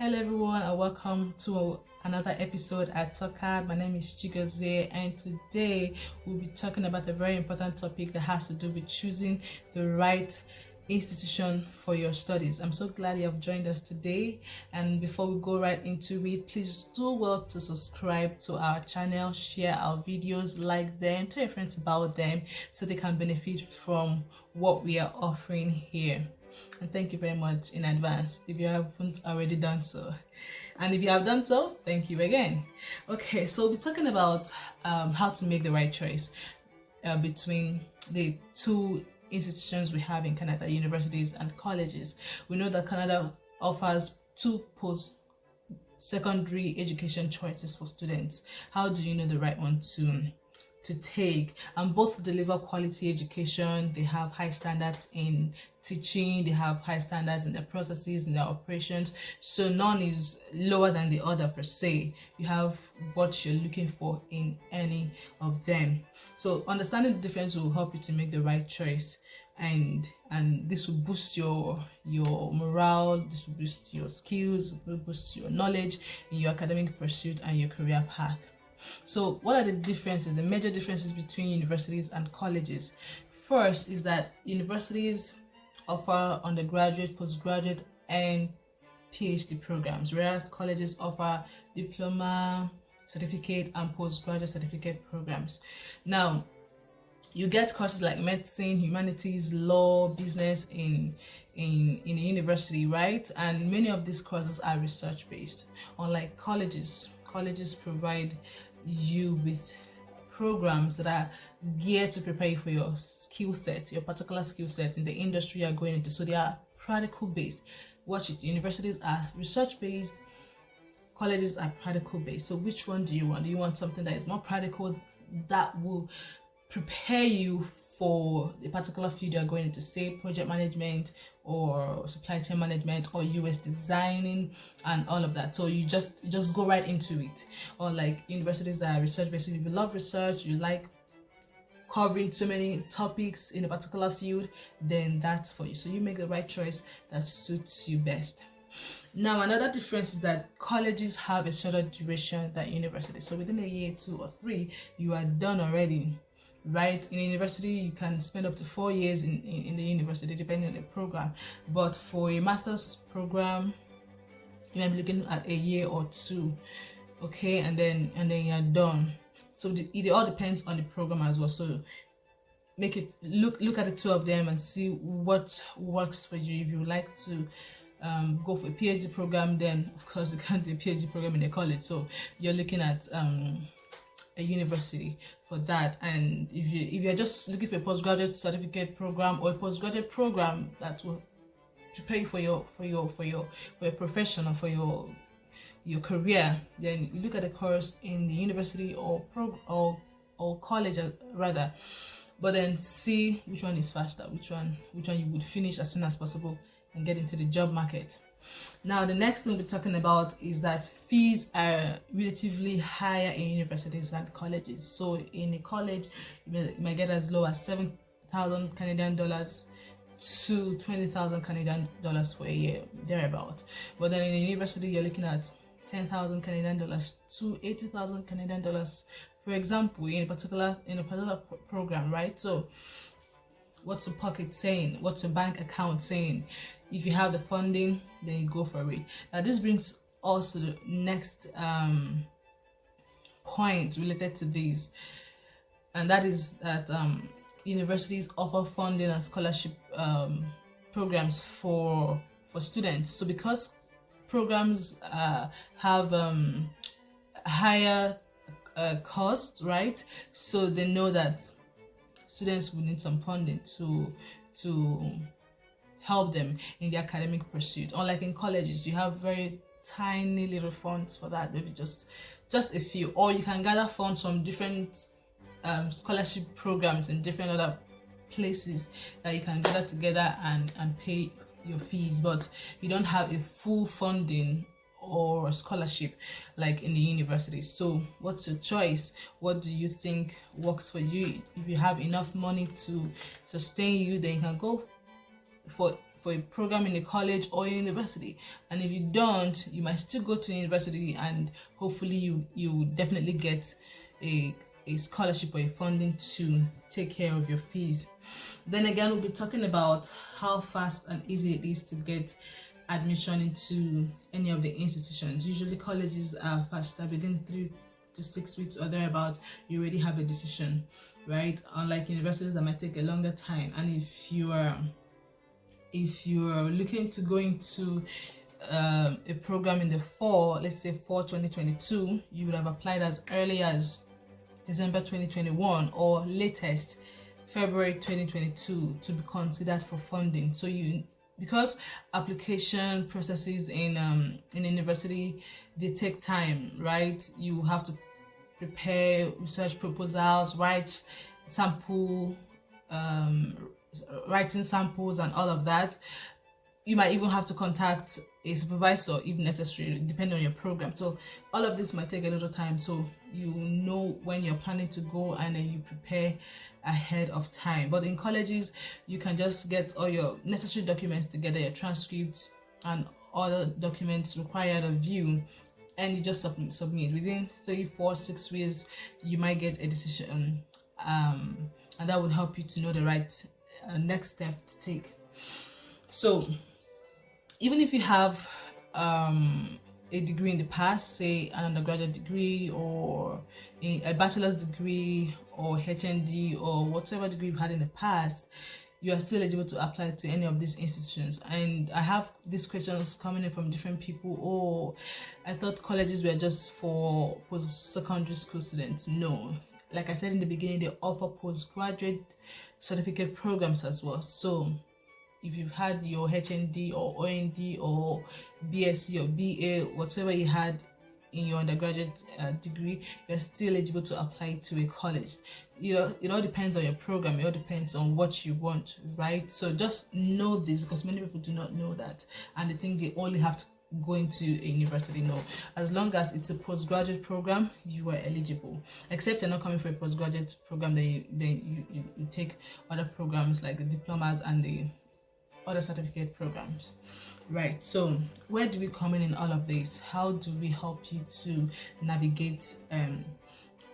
Hello everyone and welcome to another episode at Talkad. My name is Chigozie and today we'll be talking about a very important topic that has to do with choosing the right institution for your studies. I'm so glad you have joined us today, and before we go right into it, please do well to subscribe to our channel, share our videos, like them, tell your friends about them so they can benefit from what we are offering here. And thank you very much in advance if you haven't already done so, and if you have done so, thank you again. Okay, so we'll be talking about how to make the right choice between the two institutions we have in Canada, universities and colleges. We know that Canada offers two post-secondary education choices for students. How do you know the right one to take? And both deliver quality education. They have high standards in teaching, they have high standards in their processes, in their operations, so none is lower than the other per se. You have what you're looking for in any of them. So understanding the difference will help you to make the right choice, and this will boost your morale, this will boost your skills, will boost your knowledge in your academic pursuit and your career path. So what are the differences, the major differences between universities and colleges? First is that universities offer undergraduate, postgraduate, and PhD programs, whereas colleges offer diploma, certificate, and postgraduate certificate programs. Now, you get courses like medicine, humanities, law, business in a university, right? And many of these courses are research based. Unlike colleges provide you with programs that are geared to prepare you for your skill set, your particular skill set in the industry you're going into. So they are practical based. Watch it. Universities are research based, colleges are practical based. So which one do you want? Do you want something that is more practical, that will prepare you for the particular field you're going into, say project management or supply chain management or US designing and all of that? So you just go right into it. Or like universities are research based. If you love research, you like covering so many topics in a particular field, then that's for you. So you make the right choice that suits you best. Now, another difference is that colleges have a shorter duration than universities. So within a year, 2 or 3, you are done already. Right? In a university, you can spend up to 4 years in the university, depending on the program. But for a master's program, you might be looking at a year or 2, okay, and then you're done. So it all depends on the program as well. So make it look at the two of them and see what works for you. If you like to go for a PhD program, then of course you can't do a PhD program in a college. So you're looking at a university for that. And if you're just looking for a postgraduate certificate program or a postgraduate program that will prepare you for your profession or for your career, then you look at the course in the university or college rather, but then see which one is faster, which one you would finish as soon as possible and get into the job market. Now, the next thing we'll be talking about is that fees are relatively higher in universities than colleges. So in a college, you might get as low as 7,000 Canadian dollars to 20,000 Canadian dollars for a year, thereabout. But then in a university, you're looking at 10,000 Canadian dollars to 80,000 Canadian dollars, for example, in a particular program, right? So what's the pocket saying? What's your bank account saying? If you have the funding, then you go for it. Now, this brings us to the next point related to this, and that is that universities offer funding and scholarship programs for students. So because programs have higher costs, right? So they know that students will need some funding to help them in their academic pursuit. Unlike in colleges, you have very tiny little funds for that, maybe just a few, or you can gather funds from different scholarship programs in different other places that you can gather together and pay your fees, but you don't have a full funding or a scholarship like in the university. So what's your choice? What do you think works for you? If you have enough money to sustain you, then you can go for for a program in a college or a university. And if you don't, you might still go to the university, and hopefully you definitely get a scholarship or a funding to take care of your fees. Then again, we'll be talking about how fast and easy it is to get admission into any of the institutions. Usually colleges are faster, within 3 to 6 weeks or thereabout you already have a decision, right? Unlike universities that might take a longer time. And if you are looking to go into a program in the fall, let's say fall 2022, you would have applied as early as December 2021 or latest February 2022 to be considered for funding. So because application processes in university, they take time, right? You have to prepare research proposals, writing samples and all of that. You might even have to contact a supervisor if necessary, depending on your program. So all of this might take a little time, so you know when you're planning to go, and then you prepare ahead of time. But in colleges, you can just get all your necessary documents together, your transcripts and other documents required of you, and you just submit. Within 3, 4, 6 weeks you might get a decision, and that would help you to know the right next step to take. So even if you have a degree in the past, say an undergraduate degree or a bachelor's degree or HND or whatever degree you've had in the past, you are still eligible to apply to any of these institutions. And I have these questions coming in from different people. Oh, I thought colleges were just for post-secondary school students. No, like I said in the beginning, they offer postgraduate certificate programs as well. So if you've had your HND or OND or BSc or BA, whatever you had in your undergraduate degree, you're still eligible to apply to a college. It all depends on your program. It all depends on what you want, right? So just know this, because many people do not know that, and they think they only have to go into a university. No, as long as it's a postgraduate program, you are eligible. Except you're not coming for a postgraduate program, then you take other programs like the diplomas and the other certificate programs, right? So where do we come in all of this? How do we help you to navigate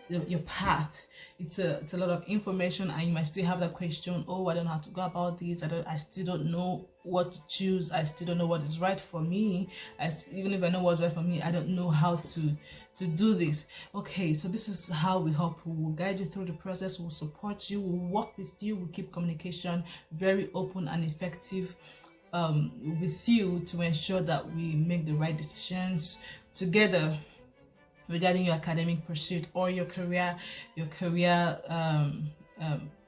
your path? It's a lot of information, and you might still have that question, oh, I don't know how to go about this, I still don't know what to choose, I still don't know what is right for me. Even if I know what's right for me, I don't know how to do this. Okay, so this is how we help. We will guide you through the process, we'll support you, we'll work with you, we'll keep communication very open and effective with you to ensure that we make the right decisions together regarding your academic pursuit or your career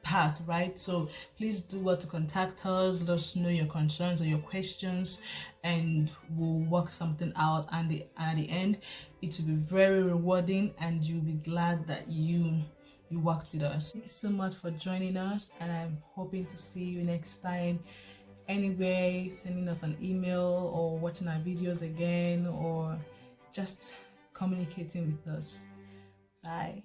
path, right? So please do well to contact us, let us know your concerns or your questions, and we'll work something out. And at the end, it will be very rewarding, and you'll be glad that you worked with us. Thank you so much for joining us, and I'm hoping to see you next time. Anyway, sending us an email or watching our videos again, or just communicating with us. Bye.